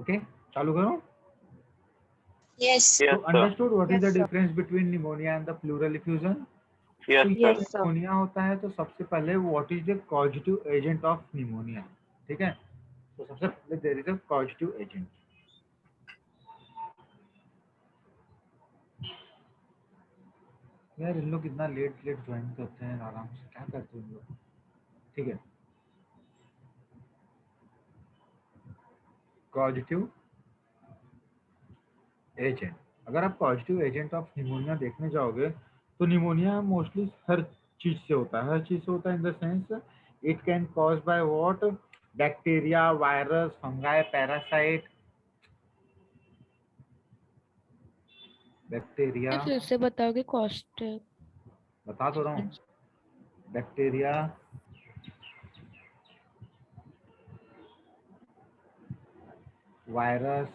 Okay, चालू करो। Yes. So Yes, sir. understood what is Yes, the sir. difference between pneumonia and the pleural effusion? Yes, तो sir. ये Yes, sir. Pneumonia होता है तो सबसे पहले what is the causative agent of pneumonia, ठीक है। तो सबसे पहले there is a causative agent. यार इन लोग कितना लेट लेट ज्वाइन करते हैं, आराम से क्या करते हैं इन लोग, ठीक है। कॉजेटिव एजेंट, अगर आप पॉजिटिव एजेंट ऑफ निमोनिया देखने जाओगे तो निमोनिया मोस्टली हर चीज से होता है, हर चीज से होता है in the sense it can cause by what, bacteria, virus, fungi, parasite. Bacteria, फिर से बताओगे कॉस्ट? बता तो रहा हूँ, बैक्टीरिया, वायरस,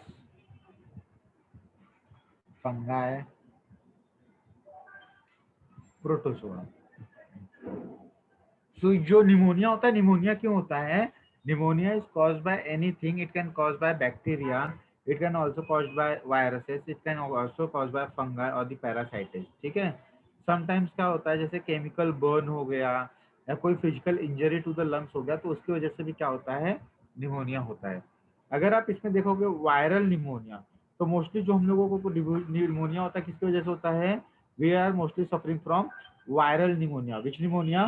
फंगाई, प्रोटोजोआ। तो जो निमोनिया होता है, निमोनिया क्यों होता है? Pneumonia is caused bye anything, it can cause by bacteria, it can also caused by viruses, it can also cause by fungi और द पैरासाइटिस, ठीक है। समटाइम्स क्या होता है, जैसे केमिकल बर्न हो गया या कोई physical injury to the lungs हो गया, तो उसकी वजह से भी क्या होता है, निमोनिया होता है। अगर आप इसमें देखोगे वायरल निमोनिया, तो मोस्टली जो हम लोगों को निमोनिया होता है किसकी वजह से होता है, we are mostly suffering from viral pneumonia. Which pneumonia?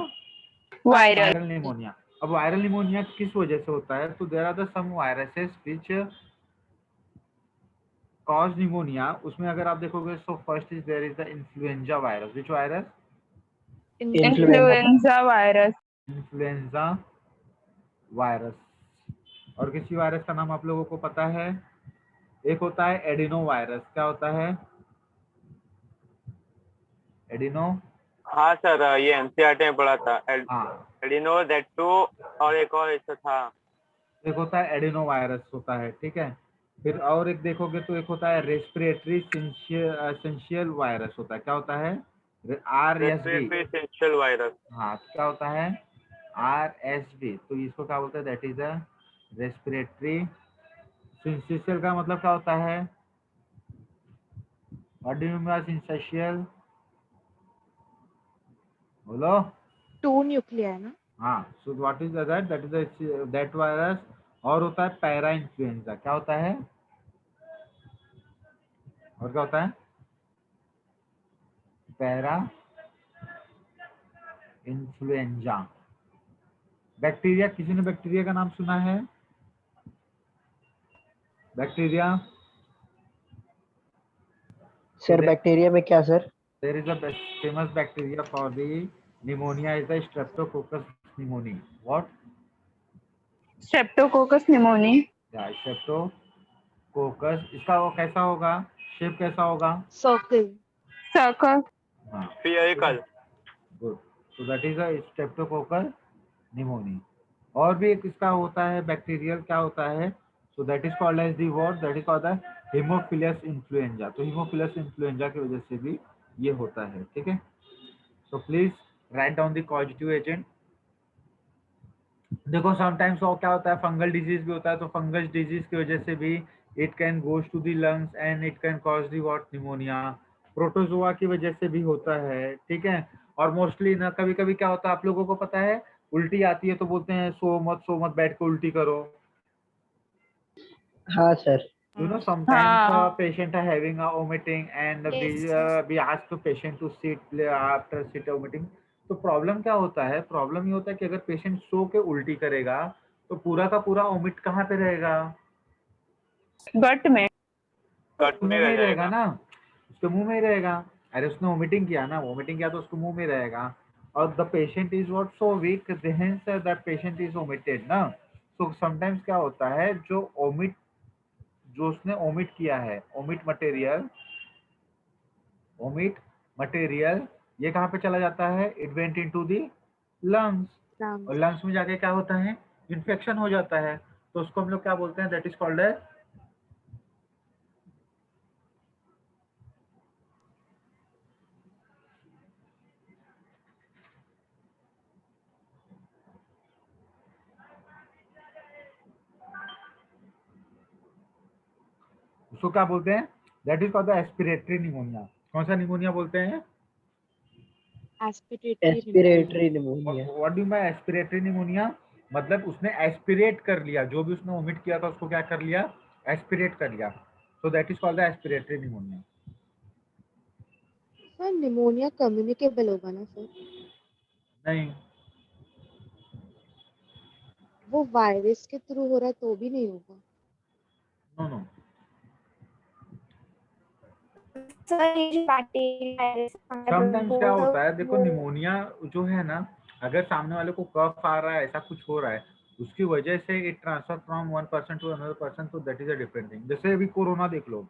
Viral pneumonia. अब वायरल निमोनिया किस वजह से होता है? तो there are the some viruses which cause pneumonia. उसमें अगर आप देखोगे so first is there is the influenza virus. Which virus? Influenza virus. Influenza virus. और किसी वायरस का नाम आप लोगों को पता है? एक होता है एडिनो वायरस। क्या होता है एडिनो? हाँ सर, ये एनसीईआरटी में पढ़ा था। हाँ, एडिनो, दैट टू, और एक और ऐसा था। एक होता है एडिनो वायरस होता है, ठीक है। फिर और एक देखोगे तो एक होता है रेस्पिरेटरी सिंशियल वायरस होता है। क्या होता है? RSV। Respiratory syncytial virus. हाँ, तो क्या होता है? RSV। तो इसको क्या बोलते हैं? That is a respiratory syncytial. का मतलब क्या होता है? What do you mean by syncytial? बोलो। 2 न्यूक्लिया है ना? हाँ, so what is that is that virus. और होता है पैरा इन्फ्लुएंजा। क्या होता है? और क्या होता है? Para influenza. बैक्टीरिया, किसी ने बैक्टीरिया का नाम सुना है? बैक्टीरिया, सर बैक्टीरिया में क्या sir? There is a famous bacteria for the pneumonia is the streptococcus pneumoniae. What? Streptococcus pneumoniae. या स्ट्रेप्टोकोकस। इसका वो कैसा होगा, शेप कैसा होगा? सर्कल। सर्कल। हाँ, spherical. Good. So that is a streptococcus pneumoniae. और भी एक इसका होता है बैक्टीरियल, क्या होता है? So that is called as the what, that is called the haemophilus influenza. तो हीमोफिलस इन्फ्लुएंजा की वजह से भी ये होता है, ठीक है। So please write down the causative agent. देखो समटाइम्स वो क्या होता है, फंगल डिजीज भी होता है, तो फंगस डिजीज की वजह से भी it can goes to the lungs and it can cause the what, pneumonia. Protozoa की वजह से भी होता है, ठीक है। और मोस्टली ना कभी कभी क्या होता है, आप लोगों को पता है, उल्टी आती है तो बोलते हैं सो मत बैठ के उल्टी करो। हाँ सर। You know, sometimes हाँ। patient are having a vomiting and Yes, sir. we ask the patient to sit after sit vomiting. तो प्रॉब्लम क्या होता है? प्रॉब्लम ये होता है कि अगर पेशेंट सो के उल्टी करेगा तो पूरा का पूरा वोमिट कहाँ पे रहेगा? गट में। गट में मुंह रह में ही रहेगा जाएगा। ना, उसके मुंह में ही रहेगा। अरे उसने वोमिटिंग किया ना, वोमिटिंग किया तो उसको मुंह में रहेगा। और the patient is what, so weak, hence that patient is vomited ना। सो समटाइम्स क्या होता है, जो उसने ओमिट किया है, ओमिट मटेरियल, ये कहाँ पे चला जाता है? It went into the lungs. Lungs. और लंग्स में जाके क्या होता है? इन्फेक्शन हो जाता है। तो उसको हम लोग क्या बोलते हैं? दैट इज कॉल्ड है उसको क्या बोलते हैं? That is called the aspiratory pneumonia. कौन सा निमोनिया बोलते हैं? Aspiratory pneumonia. What do by aspiratory pneumonia? मतलब उसने एस्पिरेट कर लिया, जो भी उसने ओमिट किया था उसको क्या कर लिया? एस्पिरेट कर लिया। So that is called the aspiratory pneumonia. Sir pneumonia communicable होगा ना सर? नहीं, वो वायरस के थ्रू हो रहा है तो भी नहीं होगा? No no. सर ये जो बैक्टीरिया वायरस समटाइम्स क्या होता है, देखो वो निमोनिया जो है ना, अगर सामने वाले को कफ आ रहा है, ऐसा कुछ हो रहा है, उसकी वजह से it transfer from one person to another person, तो that is a different thing. जैसे अभी कोरोना देख लो,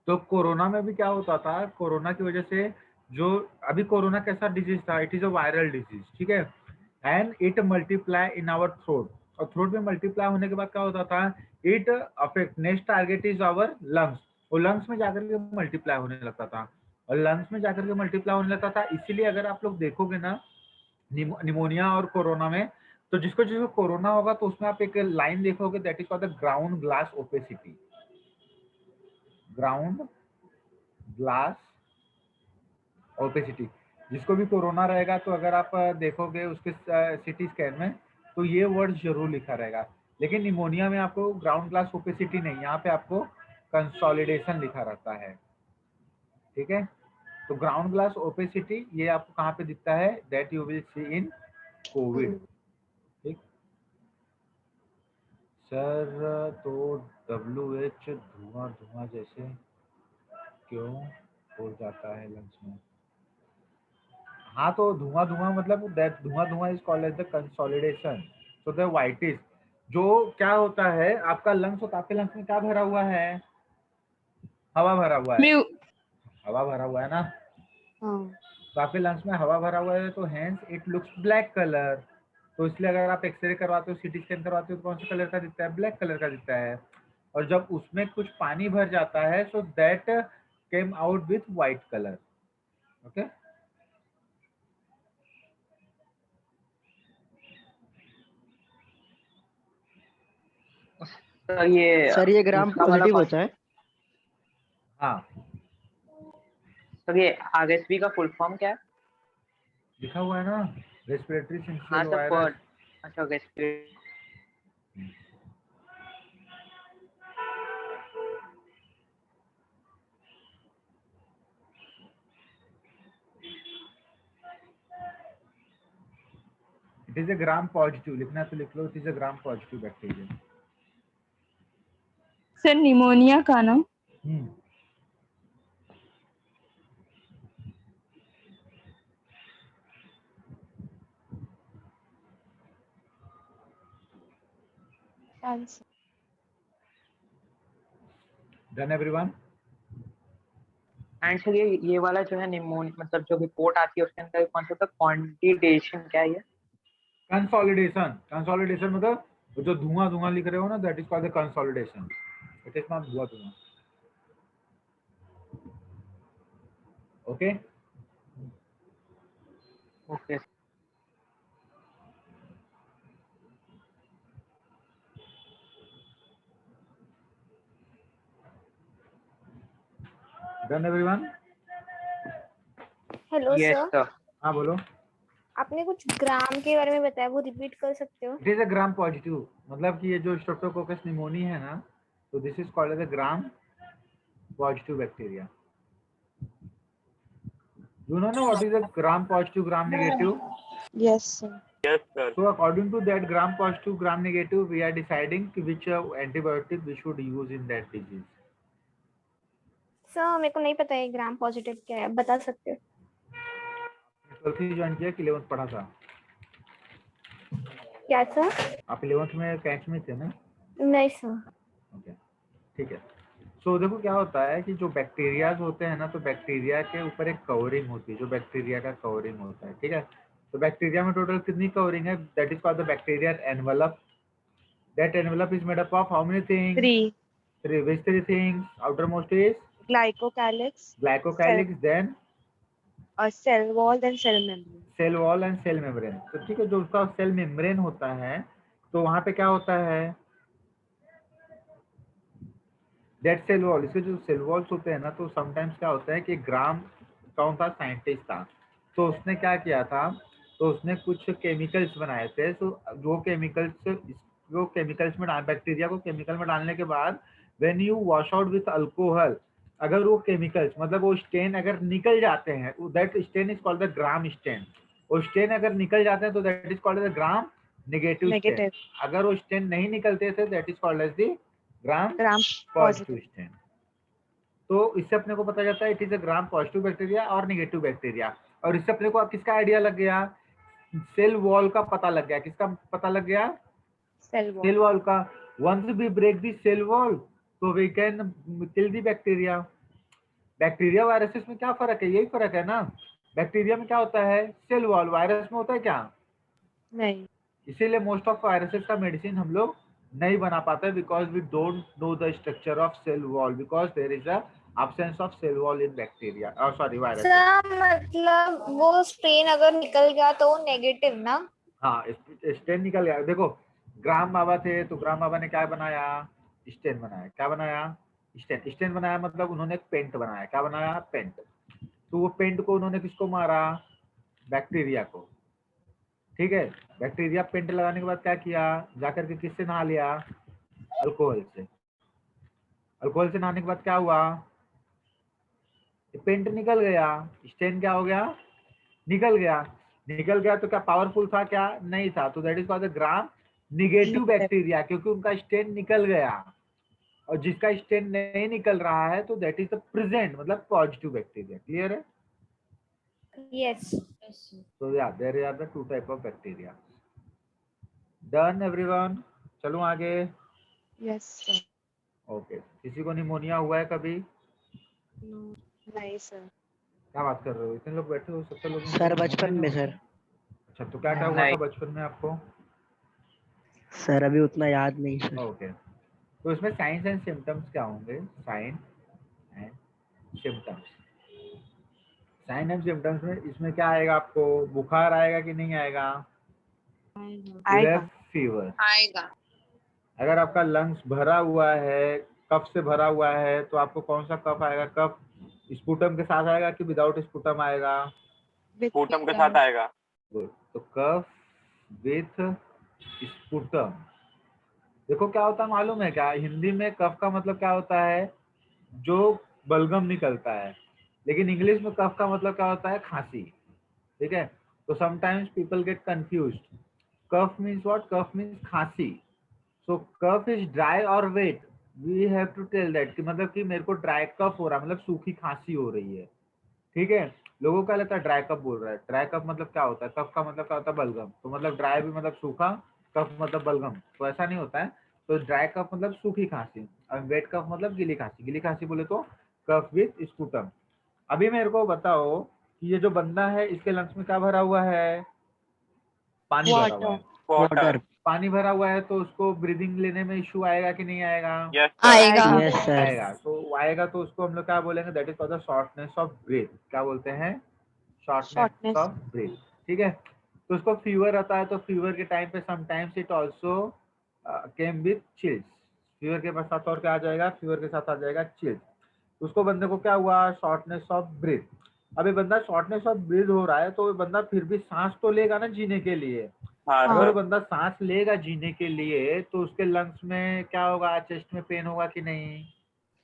तो कोरोना में भी क्या होता था, कोरोना की वजह से जो अभी कोरोना कैसा डिजीज था, it is a viral disease, ठीक है, and it multiply in our throat, और थ्रोट में मल्टीप्लाई होने के बाद क्या होता था, it affect next target is our lungs, वो लंग्स में जाकर के मल्टीप्लाई होने लगता था, और लंग्स में जाकर के मल्टीप्लाई होने लगता था। इसीलिए अगर आप लोग देखोगे ना निमोनिया और कोरोना में, तो जिसको जिसको कोरोना होगा तो उसमें आप एक लाइन देखोगे, that is called the ground glass opacity. Ground glass opacity, जिसको भी कोरोना रहेगा तो अगर आप देखोगे उसके सीटी स्कैन में तो ये वर्ड जरूर लिखा रहेगा। लेकिन निमोनिया में आपको ग्राउंड ग्लास ओपेसिटी नहीं, यहाँ पे आपको कंसोलिडेशन लिखा रहता है, ठीक है। तो ग्राउंड ग्लास ओपेसिटी ये आपको कहाँ पे दिखता है? That you will see in Covid, ठीक। सर तो WH धुआं धुआं जैसे क्यों हो जाता है लंग्स में? हाँ, तो धुआं धुआं मतलब दैट धुआं धुआं is called as the consolidation. So the whitish जो क्या होता है, आपका लंग्स होता है, आपके लंग्स में क्या भरा हुआ है? हवा भरा हुआ है, म्यू हवा भरा हुआ है ना। हाँ। तो आपके लंग्स में हवा भरा हुआ है, तो hence it looks black colour. तो इसलिए अगर आप एक्सरे करवाते हो, सीटी स्कैन करवाते हो, तो कौन से कलर का दिखता है? ब्लैक कलर का दिखता है। और जब उसमें कुछ पानी भर जाता है, so that came out with white colour, okay. Sir ये सर ये ग्राम दूसरा वाला पॉजिटिव कौन? होता है? हाँ, सर ये RSV का फुल फॉर्म क्या है? लिखा हुआ है ना, रेस्पिरेटरी हाँ सिंसियल सर वायरस। अच्छा respiratory. It is a gram positive, लिखना है तो लिख लो, it is a gram positive bacteria. Sir pneumonia का ना answer done everyone? And sir ये वाला जो है निमोनिया मतलब जो रिपोर्ट आती है उसके अंदर कौन सा क्वांटिटेशन क्या है ये? कंसोलिडेशन, कंसोलिडेशन मतलब वो जो धुआं धुआं लिख रहे हो ना, that is called the consolidation, it is not धुआं धुआं, okay. Okay done everyone? Hello yes sir, sir. हाँ बोलो। आपने कुछ ग्राम के बारे में बताया, वो रिपीट कर सकते हो? It is a gram positive, मतलब कि ये जो स्ट्रेप्टोकोकस निमोनी है ना, तो this is called as a gram positive bacteria. You know what is a gram positive, gram negative? Yes sir. Yes, sir. So according to that gram positive, gram negative, we are deciding which antibiotic we should use in that disease. Sir मेरे को नहीं पता है gram positive क्या है, बता सकते हो? 12th ज्वाइन किया कि 11th पढ़ा था? क्या सर? आप 11th में कैच में थे ना? नहीं सर। ओके, ठीक है। सो देखो क्या होता है कि जो बैक्टीरियाज होते हैं ना, तो बैक्टीरिया के ऊपर एक कवरिंग होती है, जो बैक्टीरिया का कवरिंग होता है, ठीक है। तो बैक्टीरिया में टोटल कितनी कवरिंग है? That is called the bacterial envelope. That envelope is made up of how many things? 3. Three. Which three things? Outermost is Glycocalyx, glycocalyx, then cell wall, then cell membrane. Cell wall and cell membrane. तो ठीक है, जो उसका cell membrane होता है, तो वहां पे क्या होता है? दैट सेल वॉल, इसके जो सेल वॉल्स होते हैं ना, तो समटाइम्स क्या होता है कि ग्राम कौन था, साइंटिस्ट था, तो उसने क्या किया था, तो उसने कुछ केमिकल्स बनाए थे। तो वो केमिकल्स में बैक्टीरिया को केमिकल में डालने के बाद when you wash out with alcohol, अगर वो केमिकल्स मतलब वो स्टेन अगर निकल जाते हैं, that stain is called the gram stain. वो स्टेन अगर निकल जाते हैं तो that is called the gram negative stain. Negative अगर वो स्टेन नहीं निकलते थे that is called as the gram gram positive stain. तो इससे अपने को पता चलता है it is a gram positive bacteria और नेगेटिव बैक्टीरिया। और इससे अपने को किसका आइडिया लग गया, सेल वॉल का पता लग गया। किसका पता लग गया, सेल सेल वॉल का। Once we break the cell wall तो we can kill the bacteria. Bacteria viruses में क्या फर्क है, यही फर्क है ना। बैक्टीरिया में क्या होता है, सेल वॉल, वायरस में होता है क्या, नहीं। इसीलिए मोस्ट ऑफ वायरसेस का मेडिसिन हम लोग नहीं बना पाते, because we don't know the structure of cell wall, because there is a absence of cell wall in bacteria or sorry viruses. Sir मतलब वो स्ट्रेन अगर निकल गया तो नेगेटिव ना। हाँ, स्टेन निकल गया। देखो ग्राम बाबा थे तो ग्राम बाबा ने क्या बनाया, स्टेन बनाया। क्या बनाया, स्टेन। स्टेन बनाया मतलब उन्होंने एक पेंट बनाया। क्या बनाया, पेंट। तो वो पेंट को उन्होंने किसको मारा, बैक्टीरिया को। ठीक है, बैक्टीरिया पेंट लगाने के बाद क्या किया, जाकर के किससे नहा लिया, अल्कोहल से। अल्कोहल से नहाने के बाद क्या हुआ, पेंट निकल गया, स्टेन क्या हो गया, निकल गया। निकल गया तो क्या पावरफुल था, क्या नहीं था, तो that is called the gram negative bacteria, क्योंकि उनका स्टेन निकल गया। और जिसका स्टेन नहीं निकल रहा है तो दैट इज द प्रेजेंट मतलब पॉजिटिव बैक्टीरिया। क्लियर है। Yes. So yeah, there are the two type of bacteria. Done everyone? चलो आगे। Yes sir. ओके, किसी को निमोनिया हुआ है कभी? नहीं सर। क्या बात कर रहे हो, इतने लोग बैठे हो, 70 लोग सर बचपन में सर। अच्छा, तो क्या क्या हुआ था नहीं। बचपन में आपको? सर अभी उतना याद नहीं सर। ओके, तो इसमें साइंस एंड सिम्टम्स क्या होंगे, sign and symptoms. Sign and symptoms में इसमें क्या आएगा, आपको बुखार आएगा कि नहीं आएगा, आएगा। फीवर। आएगा। अगर आपका लंग्स भरा हुआ है, कफ से भरा हुआ है, तो आपको कौन सा कफ आएगा, कफ स्पूटम के साथ आएगा कि विदाउट स्पूटम आएगा, स्पूटम के साथ आएगा। गुड। तो कफ विथ स्पूटम। देखो क्या होता है मालूम है क्या, हिंदी में कफ का मतलब क्या होता है, जो बलगम निकलता है, लेकिन इंग्लिश में कफ का मतलब क्या होता है, खांसी। ठीक है, तो sometimes people get confused. Cough means what, cough means खांसी। सो कफ इज ड्राई और wet, we have to tell that कि मतलब कि मेरे को ड्राई कफ हो रहा है, मतलब सूखी खांसी हो रही है। ठीक है, लोगों का लगता है ड्राई कफ बोल रहा है। ड्राई कफ मतलब क्या होता है, कफ का मतलब क्या होता है, बलगम। तो मतलब ड्राई भी मतलब सूखा, कफ मतलब बलगम, तो ऐसा नहीं होता है। तो ड्राई कफ मतलब सूखी खांसी और वेट कफ मतलब गीली खांसी। गीली खांसी बोले तो कफ विथ स्पूटम। अभी मेरे को बताओ कि ये जो बंदा है इसके लंग्स में क्या भरा हुआ है, पानी भरा हुआ है। वाटर। पानी भरा हुआ है तो उसको ब्रीदिंग लेने में इश्यू आएगा कि नहीं आएगा, यस आएगा। Yes sir. आएगा। तो आएगा तो उसको हम लोग क्या बोलेंगे, that is called the shortness of breath. क्या बोलते हैं, शॉर्टनेस Shortness. Of breath. ठीक है, तो उसको फीवर आता है, तो फीवर के टाइम पे sometimes it also came with chills. Fever के साथ और क्या आ जाएगा, फीवर के साथ आ जाएगा चिल्स। उसको बंदे को क्या हुआ, शॉर्टनेस ऑफ ब्रेथ। अभी बंदा शॉर्टनेस ऑफ ब्रीथ हो रहा है तो बंदा फिर भी सांस तो लेगा ना जीने के लिए। हाँ अगर सर। वो बंदा सांस लेगा जीने के लिए तो उसके लंग्स में क्या होगा, चेस्ट में पेन होगा कि नहीं,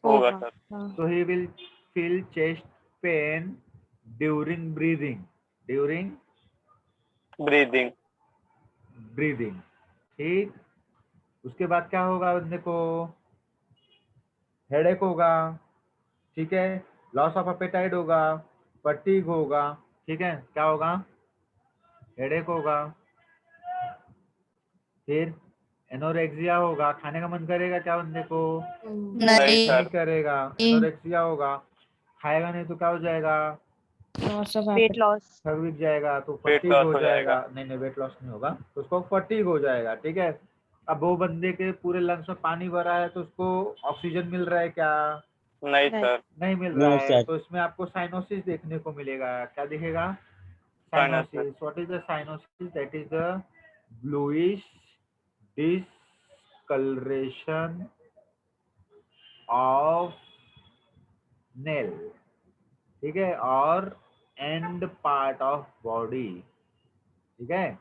होगा sir. so he will feel chest pain during breathing, during breathing. breathing। ठीक, उसके बाद क्या होगा, बंदे को हेडेक होगा। ठीक है, लॉस ऑफ एपेटाइट होगा, फटीग होगा। ठीक है, क्या होगा, हेडेक होगा। फिर एनोरेक्सिया होगा, खाने का मन करेगा क्या बंदे को, नहीं नहीं। नहीं सर। करेगा। एनोरेक्सिया होगा, खाएगा नहीं तो क्या हो जाएगा, वेट लॉस। थक बिक जाएगा, तो Weight फटीग loss हो हो जाएगा। जाएगा। नहीं नहीं, वेट लॉस नहीं होगा, तो उसको फटीग हो जाएगा। ठीक है, अब वो बंदे के पूरे लंग्स में पानी भरा है तो उसको ऑक्सीजन मिल रहा है क्या, नहीं नहीं। सर। नहीं मिल रहा है। तो इसमें आपको साइनोसिस देखने को मिलेगा। क्या दिखेगा, cyanosis. What is the cyanosis, that is the bluish discolouration of nail, ठीक है, और एंड पार्ट ऑफ बॉडी, ठीक है।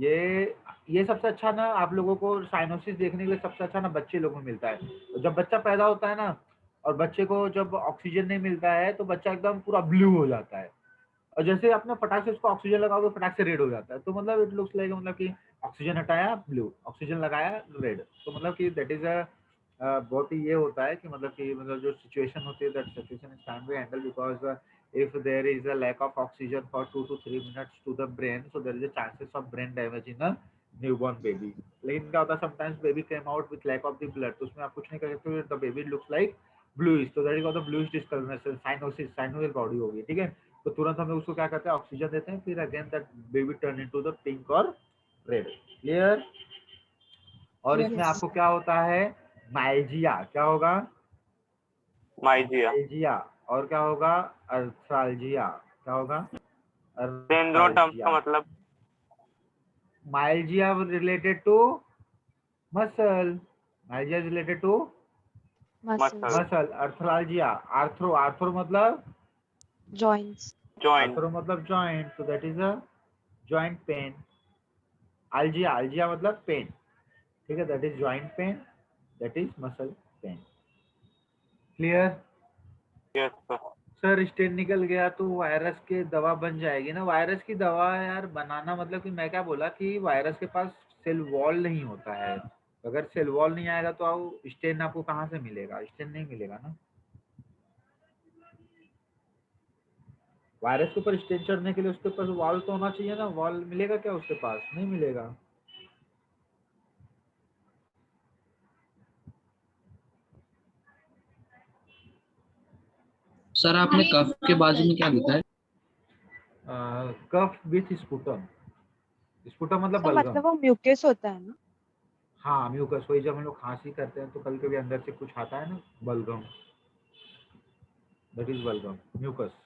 ये सबसे अच्छा ना आप लोगों को साइनोसिस देखने के लिए सबसे अच्छा ना बच्चे लोगों में मिलता है। जब बच्चा पैदा होता है ना और बच्चे को जब ऑक्सीजन नहीं मिलता है तो बच्चा एकदम पूरा ब्लू हो जाता है, और जैसे आपने फटाक से उसको ऑक्सीजन लगाओगे फटाक से रेड हो जाता है। तो मतलब इट लुक्स लाइक, मतलब कि ऑक्सीजन हटाया ब्लू, ऑक्सीजन लगाया रेड। तो मतलब कि दैट इज अ बहुत ही ये होता है कि मतलब कि मतलब जो सिचुएशन होती है that situation is can be handle because if there is a lack of oxygen for 2 to 3 minutes to the brain, so there is a chances of brain damage in a newborn baby. लेकिन क्या होता है sometimes baby came out with lack of the blood, तो उसमें आप कुछ नहीं कर सकते, the baby looks like bluish, so that is called the bluish discoloration, cyanosis, cyanoid body होगी, ठीक है। तो तुरंत हम लोग उसको क्या करते हैं, ऑक्सीजन देते हैं, फिर again that baby turn into the pink और रेड। क्लियर? और इसमें आपको क्या होता है, माइल्जिया, क्या होगा, माइजिया, माइल्जिया, और क्या होगा, अर्थाल्जिया, क्या होगा, इन दोनों टर्म्स का मतलब myalgia related to muscle, myalgia related to muscles, muscle, arthralgia, arthro, arthro मतलब जॉइंट्स, जॉइंट, आर्थ्रो मतलब joint, so that is a joint pain. Algia, algia मतलब पेन, ठीक है, that is joint pain, that is muscle pain. Clear? Yes sir. Sir stain निकल गया तो virus की दवा बन जाएगी ना। वायरस की दवा यार बनाना मतलब कि मैं क्या बोला कि वायरस के पास सेल वॉल नहीं होता है, अगर सेल वॉल नहीं आएगा तो स्टेन आपको कहाँ से मिलेगा, स्टेन नहीं मिलेगा ना। वायरस के ऊपर स्टेन चढ़ने के लिए उसके पास वॉल तो होना चाहिए ना, वॉल मिलेगा क्या उसके पास, नहीं मिलेगा। सर आपने कफ के बाजू में क्या लिखा है? कफ विथ स्पुटम, स्पुटम मतलब तो बलगम। मतलब वो म्यूकस होता है ना। हाँ म्यूकस, वही जब हम लोग खांसी करते हैं तो कभी कभी अंदर से कुछ आता है ना, बलगम, दैट इज बलगम, म्यूकस।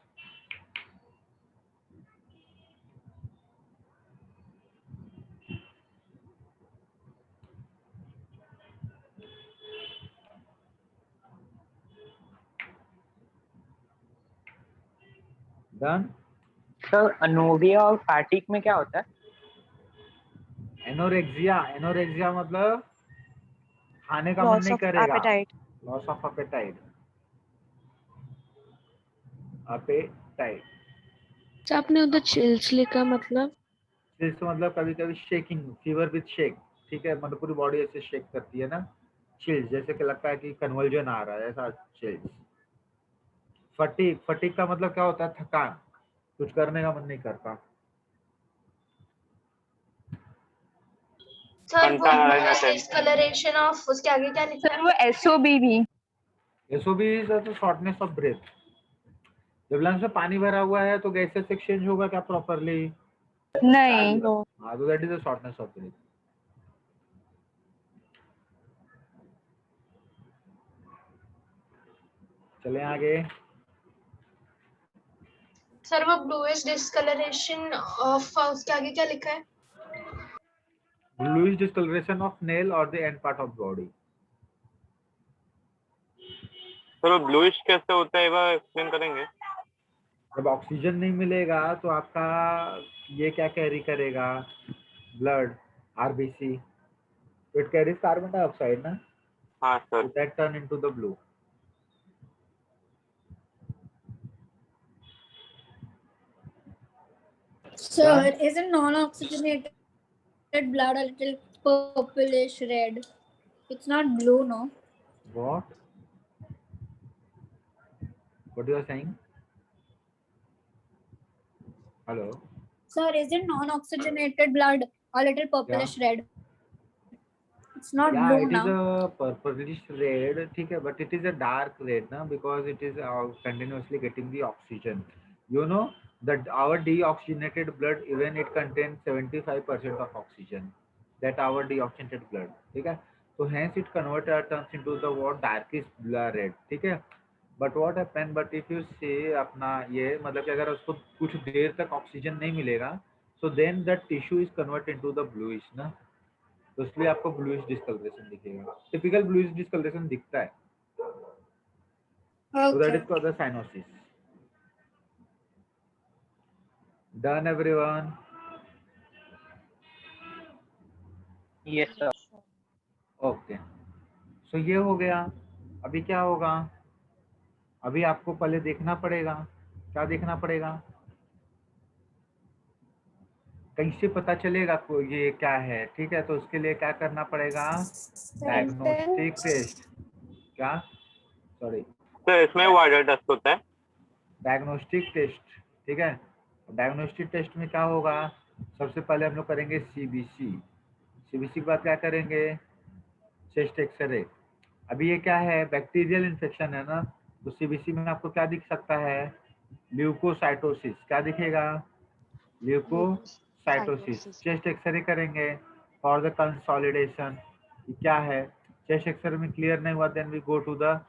डन। सर अनोविया और फैटिक में क्या होता है? एनोरेक्सिया, एनोरेक्सिया मतलब खाने का मन लॉस नहीं ऑफ करेगा, appetite, loss of appetite, appetite. अच्छा आपने उधर चिल्स लिखा मतलब? चिल्स मतलब कभी कभी शेकिंग, फीवर विथ शेक, ठीक है, मतलब पूरी बॉडी ऐसे शेक करती है ना, चिल्स, जैसे कि लगता है कि कन्वर्जन आ रहा है, ऐसा चिल्स। फटीग, फटीग का मतलब क्या होता है, थकान, कुछ करने का मन नहीं करता। सर वो कंटाला रहना चाहिए। डिस्कलरेशन ऑफ, उसके आगे क्या लिखा सर वो एसओबीवी, एसओबी इज तो शॉर्टनेस ऑफ ब्रेथ। जब लंग्स में पानी भरा हुआ है तो गैसेस एक्सचेंज होगा क्या प्रॉपरली? नहीं। हाँ, तो that is the shortness of breath. चले आगे। सर वो ब्लूइश डिस्कलरेशन ऑफ, उसके आगे क्या लिखा है? ब्लूइश डिस्कलरेशन ऑफ नेल और the end part of body. Sir bluish कैसे होता है, वह एक्सप्लेन करेंगे? जब ऑक्सीजन नहीं मिलेगा तो आपका ये क्या कैरी करेगा, blood, RBC, it carries carbon dioxide ना, हाँ sir. That turn into the blue. Sir, isn't non-oxygenated blood a little purplish red? It's not blue, no? What you are saying? Hello? Sir, isn't non-oxygenated blood a little purplish red? It's not Yeah, blue it is now. a purplish red, ठीक है, but it is a dark red ना, because it is continuously getting the oxygen. You know that our deoxygenated blood, even it contains 75% of oxygen. That our deoxygenated blood, ठीक है, तो hence it turns into the what, darkish red, ठीक है। But what happen, but if you say अपना ये मतलब कि अगर उसको कुछ देर तक ऑक्सीजन नहीं मिलेगा, so then that tissue is converted into the bluish ना, तो इसलिए आपको ब्लूइश डिस्कलरेशन दिखेगा। टिपिकल ब्लूइश डिस्कलरेशन दिखता है, So that Okay. is called the cyanosis. Done, everyone? Yes, sir. Okay. So ये हो गया. अभी क्या होगा? अभी आपको पहले देखना पड़ेगा. क्या देखना पड़ेगा? कैसे पता चलेगा को ये क्या है? ठीक है, तो उसके लिए क्या करना पड़ेगा? Diagnostic test. क्या? सॉरी, सर इसमें वाटर टेस्ट होता है. Diagnostic test. ठीक है, डायग्नोस्टिक टेस्ट में क्या होगा? सबसे पहले हम लोग करेंगे सीबीसी. सीबीसी के बाद क्या करेंगे? Chest x-ray. अभी ये क्या है? बैक्टीरियल इन्फेक्शन है ना, तो सीबीसी में आपको क्या दिख सकता है? ल्यूकोसाइटोसिस. क्या दिखेगा? ल्यूकोसाइटोसिस. चेस्ट एक्सरे करेंगे फॉर द कंसोलिडेशन. क्या है? चेस्ट एक्सरे में क्लियर नहीं हुआ, then we go to the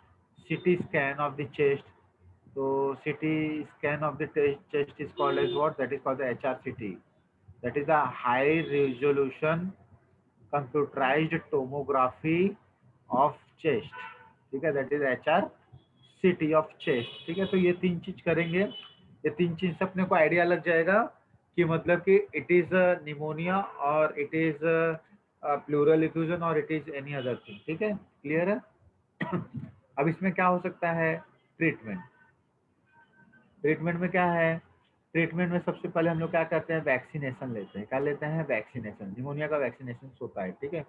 CT scan of the chest. तो CT scan of the chest is called as what? That is called the HRCT. That is a high resolution computerized tomography of chest. ठीक है, that is HRCT of chest. ठीक है, तो ये 3 चीज करेंगे. ये 3 चीज से अपने को आइडिया लग जाएगा कि मतलब कि इट इज निमोनिया और इट इज प्लूरल इफ्यूजन और it is any other thing. ठीक है, क्लियर है? अब इसमें क्या हो सकता है? ट्रीटमेंट. ट्रीटमेंट में क्या है? ट्रीटमेंट में सबसे पहले हम लोग क्या करते हैं? वैक्सीनेशन लेते हैं. क्या लेते हैं? वैक्सीनेशन. निमोनिया का वैक्सीनेशन होता है. ठीक है,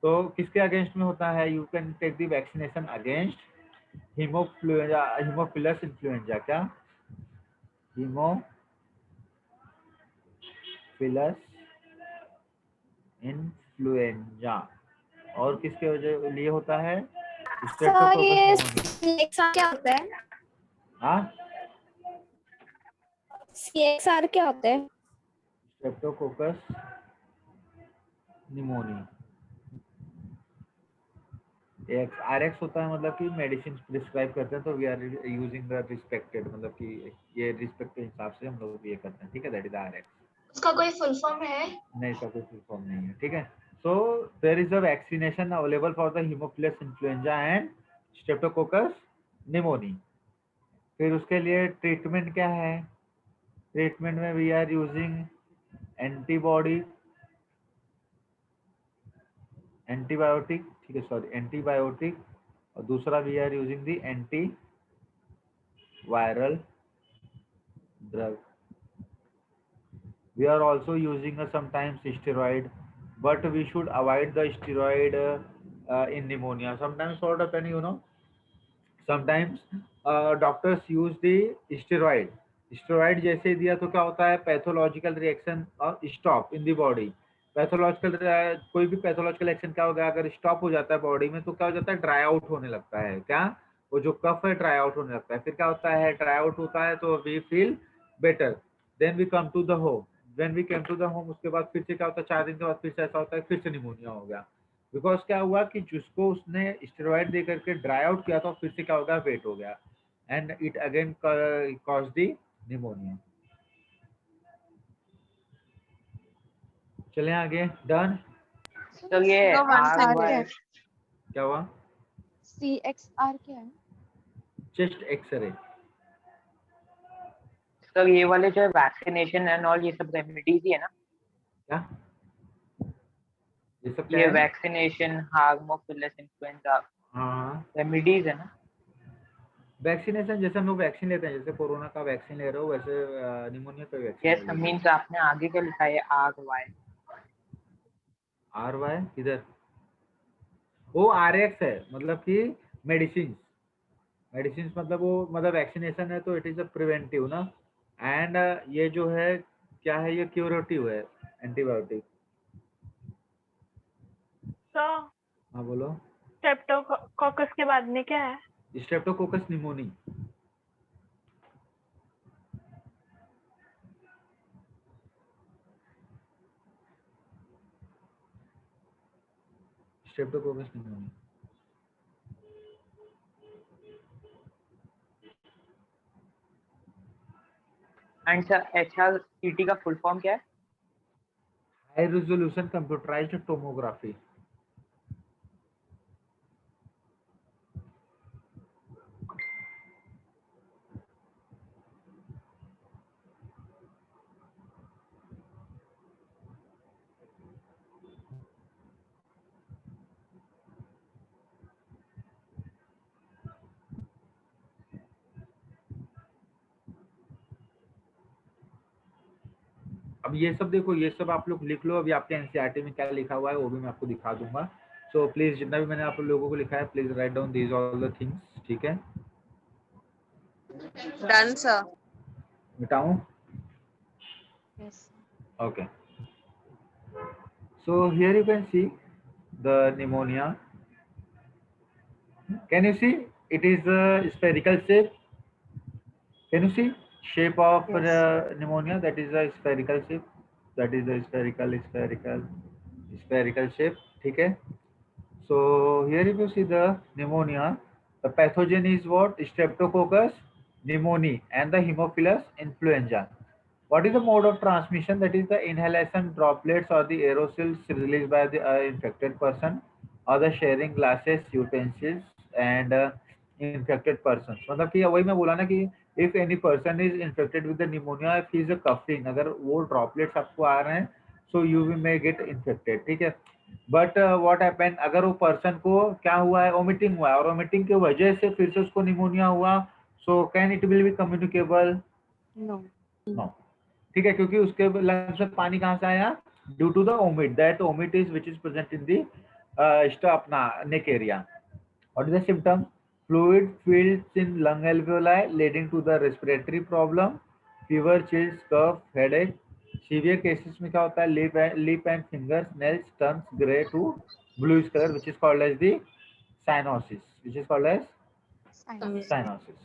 तो किसके अगेंस्ट में होता है? You can take the vaccination against haemofluenza, haemophilus influenza. क्या? Haemophilus influenza. और किसके वजह लिए होता है? सर ये स्ट्रेप्टोकोकस निमोनिया. CXR क्या होता है? हाँ, CXR क्या होता है? Streptococcus pneumonia. RX होता है मतलब कि मेडिसिन प्रिस्क्राइब करते हैं, तो we are using the respected, मतलब कि ये रिस्पेक्ट के हिसाब से हम लोग ये करते हैं. ठीक है, दैट इज RX. उसका कोई फुल फॉर्म है? नहीं, इसका कोई फुल फॉर्म नहीं है. ठीक है, so there is a vaccination available for the haemophilus influenza and streptococcus pneumoniae. फिर उसके लिए ट्रीटमेंट क्या है? ट्रीटमेंट में we are using antibody, antibiotic. ठीक है, सॉरी, एंटीबायोटिक. और दूसरा we are using the antiviral drug. We are also using sometimes steroid, but we should avoid the steroid in pneumonia. Sometimes what happen, you know, sometimes doctors use the steroid. Steroid जैसे दिया तो क्या होता है? Pathological reaction stop in the body. Pathological कोई भी pathological action क्या होगा? अगर स्टॉप हो जाता है बॉडी में तो क्या हो जाता है? ड्राई आउट होने लगता है. क्या? वो जो कफ है ड्राई आउट होने लगता है. फिर क्या होता है? ड्राई आउट होता है तो we feel better. Then we come to the home. When we came to the home, उसके बाद फिर से क्या होता है? 4 दिन के बाद फिर से ऐसा होता है, फिर से निमोनिया हो गया. बिकॉज क्या हुआ कि जिसको उसने स्टेरॉइड दे करके ड्राई आउट किया था, फिर से क्या हो गया? वेट हो गया, and it again cause the pneumonia. चलें आगे. डन. तो ये CXR क्या है? क्या हुआ? CXR क्या है? Chest x-ray. तो ये वाले जो वैक्सीनेशन एंड ऑल ये सब रेमेडीज ही है ना? क्या ये सब क्या ये है? वैक्सीनेशन, हीमोफिलस इन्फ्लुएंजा हाँ, रेमेडीज है ना? वैक्सीनेशन जैसे हम लोग वैक्सीन लेते हैं, जैसे कोरोना का वैक्सीन ले रहे हो, वैसे निमोनिया का वैक्सीन. यस, मींस आपने आगे क्या लिखा है? RY. RY किधर? वो RX है, मतलब कि मेडिसिन. मेडिसिन मतलब वो, मतलब वैक्सीनेशन है तो इट इज अ प्रिवेंटिव ना, एंड ये जो है क्या है? ये क्यूरेटिव है, एंटीबायोटिक. तो हाँ बोलो. स्ट्रेप्टोकोकस के बाद में क्या है? Streptococcus pneumoniae. Streptococcus pneumoniae. And sir HRCT का फुल फॉर्म क्या है? High resolution computerised tomography. अब ये सब देखो, ये सब आप लोग लिख लो, अभी आपके एनसीईआरटी में क्या लिखा हुआ है वो भी मैं आपको दिखा दूंगा। सो प्लीज जितना भी मैंने आप लोगों को लिखा है, please write down these all the things, ठीक है। Done sir. मिटाऊं? Yes. Okay. So here you can see the pneumonia. Can you see? It is a spherical shape. Can you see shape of Yes. pneumonia? That is a spherical shape. That is a spherical shape. ठीक है? So here if you see the pneumonia, the pathogen is what? Streptococcus pneumoniae and the Haemophilus influenza. What is the mode of transmission? That is the inhalation droplets or the aerosols released by the infected person, or the sharing glasses, utensils and infected persons. मतलब कि वही मैं बोला ना कि if any person is infected with the pneumonia, if he is coughing, अगर वो droplets आपको आ रहे हैं, so you may get infected, ठीक है। बट व्हाट हैपन, अगर वो पर्सन को क्या हुआ है, वोमिटिंग हुआ है, और वोमिटिंग की वजह से फिर से उसको निमोनिया हुआ, so can it will be communicable? No. No, ठीक है, क्योंकि उसके लंग्स में पानी कहाँ से आया? Due to the omit, that omit is which is present in the अपना neck area. What is the symptom? Fluid fills in lung alveoli leading to the respiratory problem, fever, chills, cough, headache. Severe cases में क्या होता है? Lip and fingers, nails turns grey to bluish colour, which is called as the cyanosis, which is called as cyanosis.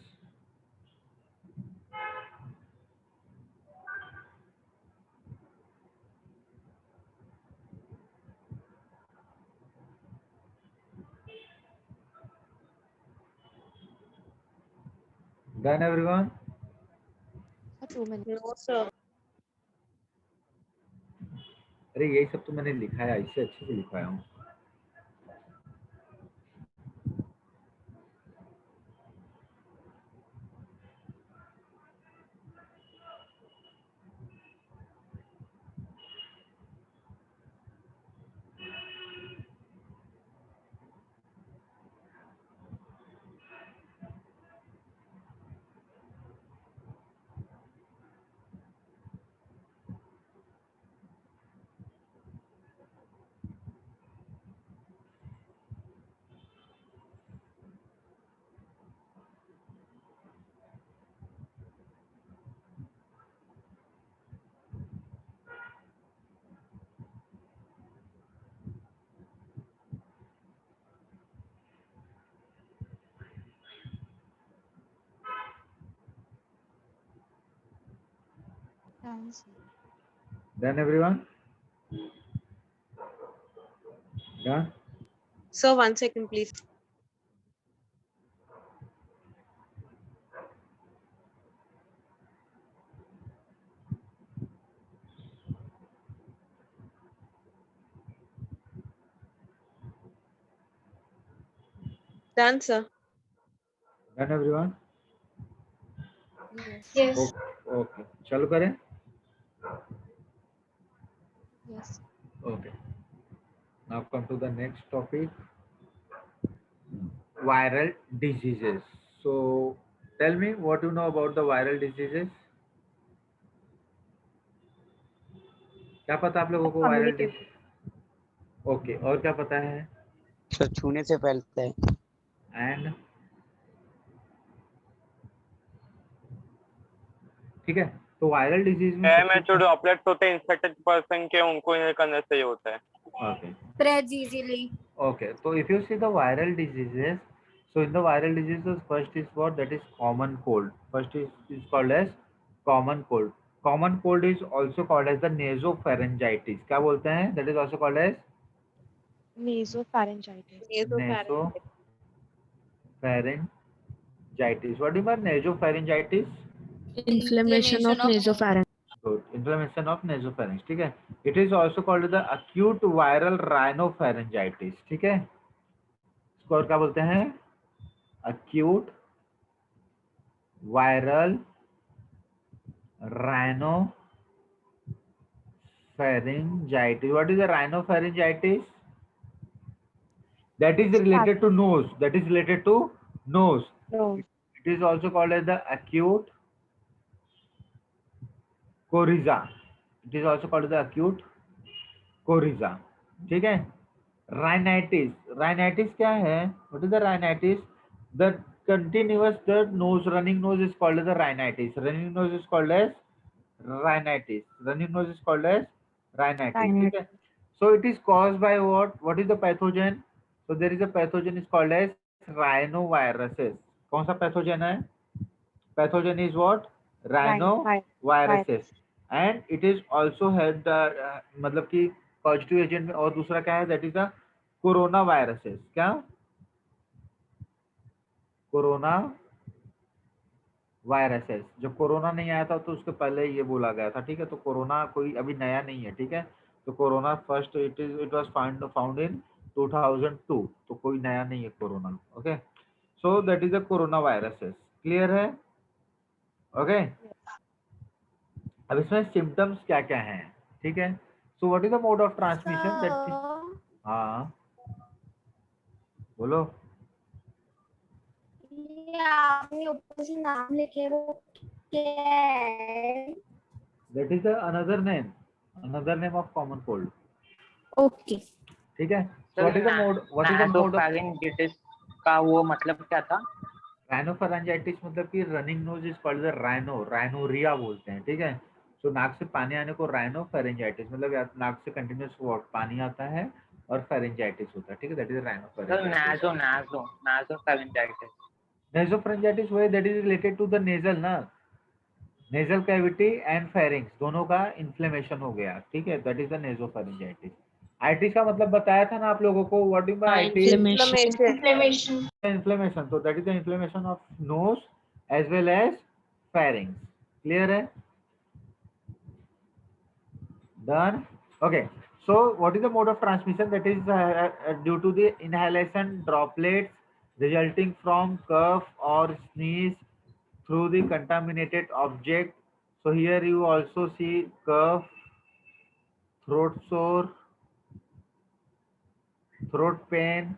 Done everyone? 2 minutes. No sir. अरे यही सब तो मैंने लिखा है, इससे अच्छे से लिखवाया हूँ। Done, sir. Done everyone? Done? Sir, 1 second, please. Done, sir. Done everyone? Yes. Yes. Okay. चालू करें? Yes. Okay. Now come to the next topic. Viral diseases. So tell me what you know about the viral diseases. क्या पता आप लोगों को viral disease? Okay, और क्या पता है? सर छूने से फैलता है। एंड ठीक है, तो वायरल डिजीज में जो ड्रॉपलेट्स होते हैं इन्फेक्टेड पर्सन के, उनको इन्हेल करने से ही होता है। Okay Spreads easily. Okay, so if you see the viral diseases, so in the viral diseases, first is what? That is common cold. First is called as common cold. Common cold is also called as the nasopharyngitis. क्या बोलते हैं? That is also called as Nasopharyngitis. nasopharyngitis. What do you mean nasopharyngitis? Inflammation of nasopharynx. Good. Inflammation of nasopharynx. ठीक है. It is also called the acute viral rhinopharyngitis. ठीक है. इसको और क्या बोलते हैं? Acute viral rhinopharyngitis. What is the rhinopharyngitis? That is related to nose. That is related to nose. No. It is also called as the acute coryza. It is also called the acute coryza, ठीक है। Rhinitis, rhinitis क्या है, what is the rhinitis, the continuous the nose, running nose is called the rhinitis, running nose is called as rhinitis, running nose is called as rhinitis, ठीक है। So it is caused by what is the pathogen, so there is a pathogen is called as rhinoviruses. कौन सा pathogen है, pathogen is what, राइनोवायरसेस, and it is also head, मतलब कि positive agent में, और दूसरा क्या है, that is the corona viruses. क्या, कोरोना वायरसेस। जब कोरोना नहीं आया था तो उसके पहले ये बोला गया था, ठीक है। तो कोरोना कोई अभी नया नहीं है, ठीक है। तो corona first it was found in 2002, तो कोई नया नहीं है corona, okay. So that is the corona viruses, clear है, ओके। अब इसमें सिम्टम्स क्या क्या हैं, ठीक है। सो what is the mode of transmission that, हाँ बोलो। ये आपने ऊपर से नाम लिखे वो क्या है? That is another name of common cold, okay. ठीक है। Sir what is the mode of nasopharyngitis का वो मतलब क्या था? राइनोफेरेंजाइटिस, मतलब कि running nose is called the rhinorrhoea बोलते हैं, ठीक है। तो नाक से पानी आने को राइनोफेरेंजाइटिस, मतलब नाक से कंटिन्यूस पानी आता है और फेरेंजाइटिस होता है, ठीक है। That is sir rhinopharyngitis. Nasopharyngitis. Nasopharyngitis वो that is related to the nasal ना, नेजल कैविटी एंड फेरिंग्स दोनों का इन्फ्लेमेशन हो गया, ठीक है। That is the nasopharyngitis. Itis का मतलब बताया था ना आप लोगों को, what is itis, Inflammation. Inflammation. inflammation, so that is the inflammation of nose as well as pharynx, clear hai, done, okay. So what is the mode of transmission, that is due to the inhalation droplets resulting from cough or sneeze through the contaminated object. So here you also see cough, throat sore, throat pain,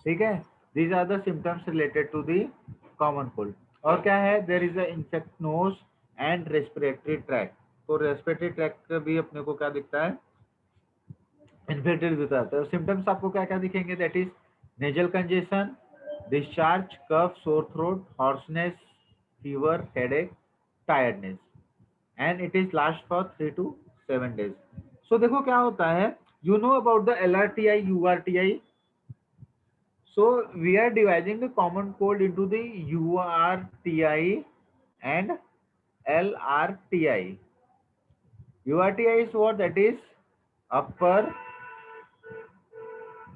ठीक है। These are the symptoms related to the common cold. और क्या है, there is a infect nose and respiratory tract. तो respiratory tract भी अपने को क्या दिखता है, इन्फेक्टेड दिखता है। तो सिम्टम्स आपको क्या क्या दिखेंगे, that is nasal congestion, discharge, cough, sore throat, hoarseness, fever, headache, tiredness, and it is last for 3 to 7 days। So देखो क्या होता है, you know about the LRTI, URTI। So we are dividing the common cold into the URTI and LRTI. URTI is what, that is upper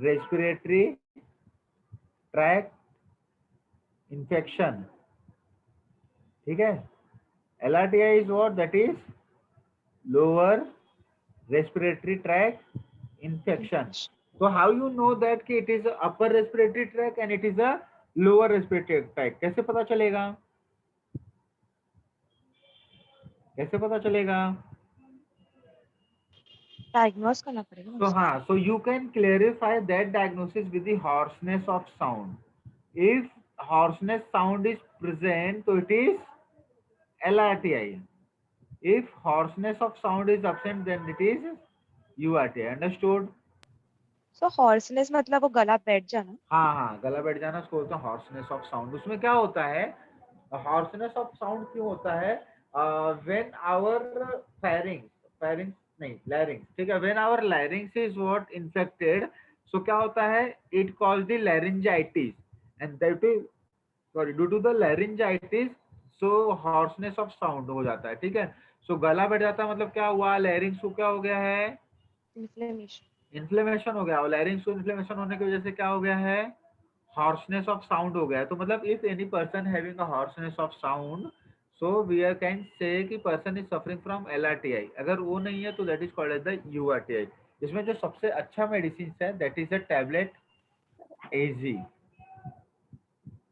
respiratory tract infection, ठीक है। LRTI is what, that is lower respiratory tract infection. So how you know that कि it is a upper respiratory tract and it is a lower respiratory tract, कैसे पता चलेगा, कैसे पता चलेगा? Diagnose करना पड़ेगा ना So उसको। हाँ, so you can clarify that diagnosis with the hoarseness of sound. If hoarseness sound is present, so it is LRTI. If hoarseness of sound is absent, then it is URTI. Understood? So hoarseness मतलब वो गला बैठ जाना। हाँ हाँ, गला बैठ जाना उसको बोलते हैं हॉर्सनेस ऑफ साउंड। उसमें क्या होता है, हॉर्सनेस ऑफ साउंड क्यों होता है, व्हेन आवर फेरिंग्स नहीं लैरिंग्स, ठीक है, when our larynx is what infected, so क्या होता है, it cause the laryngitis and that is sorry due to the laryngitis, so hoarseness of sound हो जाता है, ठीक है। सो गला बैठ जाता है, मतलब क्या हुआ, लैरिंग्स को क्या हो गया है, इन्फ्लेमेशन हो गया, और लैरिंग्स को इन्फ्लेमेशन होने की वजह से क्या हो गया है, हॉर्सनेस ऑफ साउंड हो गया है। तो मतलब if any person having a hoarseness of sound, so we are can say कि person is suffering from LRTI। अगर वो नहीं है तो that is called as the URTI। इसमें जो सबसे अच्छा मेडिसिन है that is a tablet AZ,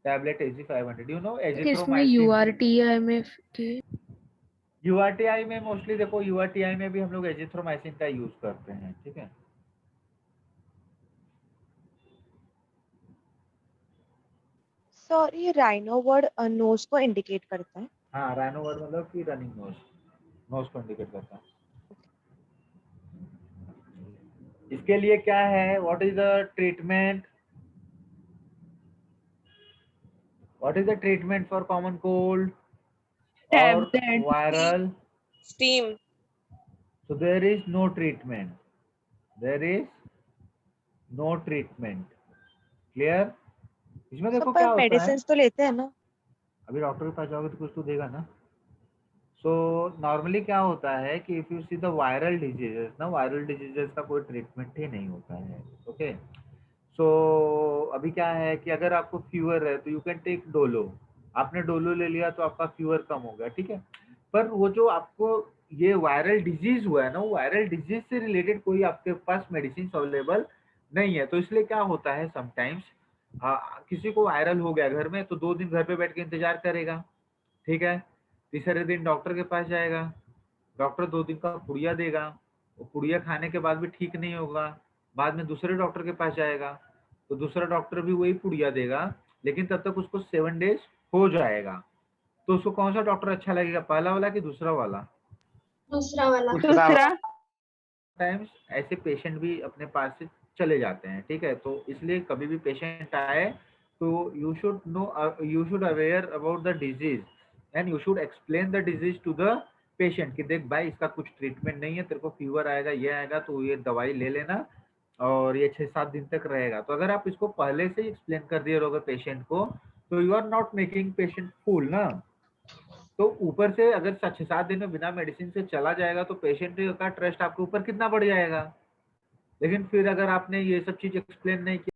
tablet AZ 500, you know इसमें एजिथ्रोमाइसिन। URTI में URTI में मोस्टली देखो, URTI में भी हम लोग एजिथ्रोमाइसिन का यूज करते हैं, ठीक है। सॉरी, राइनो वर्ड नोज को इंडिकेट करता है। हाँ, राइनो वर्ड मतलब कि रनिंग नोज, नोज को इंडिकेट करता है। इसके लिए क्या है, what is the treatment, what is the treatment for common cold और viral? Steam. So there is no treatment. There is no treatment. Clear? इसमें देखो क्या होता है, मेडिसिन तो लेते हैं ना। अभी डॉक्टर के पास जाओगे तो कुछ तो देगा ना। सो नॉर्मली क्या होता है कि if you see the viral diseases ना, वायरल डिजीजेस का कोई ट्रीटमेंट ही नहीं होता है। ओके, सो अभी क्या है कि अगर आपको फीवर है तो यू कैन टेक डोलो, आपने डोलो ले लिया तो आपका फीवर कम हो गया, ठीक है। पर वो जो आपको ये वायरल डिजीज हुआ है ना, वो वायरल डिजीज से रिलेटेड कोई आपके पास मेडिसिन अवेलेबल नहीं है। तो इसलिए क्या होता है समटाइम्स, किसी को वायरल हो गया घर में तो 2 दिन घर पे बैठ के इंतजार करेगा, ठीक है। तीसरे दिन डॉक्टर के पास जाएगा, डॉक्टर 2 दिन का पुड़िया देगा, वो पुड़िया खाने के बाद भी ठीक नहीं होगा, बाद में दूसरे डॉक्टर के पास जाएगा तो दूसरा डॉक्टर भी वही पुड़िया देगा, लेकिन तब तक उसको 7 डेज हो जाएगा। तो उसको कौन सा डॉक्टर अच्छा लगेगा, पहला वाला कि दूसरा वाला? दूसरा वाला। दूसरा। टाइम्स ऐसे पेशेंट भी अपने पास से चले जाते हैं, ठीक है। तो इसलिए कभी भी पेशेंट आए तो you should know, you should aware about the disease and you should explain the disease to the patient कि देख भाई इसका कुछ ट्रीटमेंट नहीं है, तेरे को फीवर आएगा, ये आएगा तो ये दवाई ले लेना और ये 6-7 दिन तक रहेगा। तो अगर आप इसको पहले से ही एक्सप्लेन कर दिए रहोगे पेशेंट को तो you are not making patient fool ना। तो ऊपर से अगर 6-7 दिन में बिना मेडिसिन से चला जाएगा तो पेशेंट का ट्रस्ट आपके ऊपर कितना बढ़ जाएगा। लेकिन फिर अगर आपने ये सब चीज एक्सप्लेन नहीं किया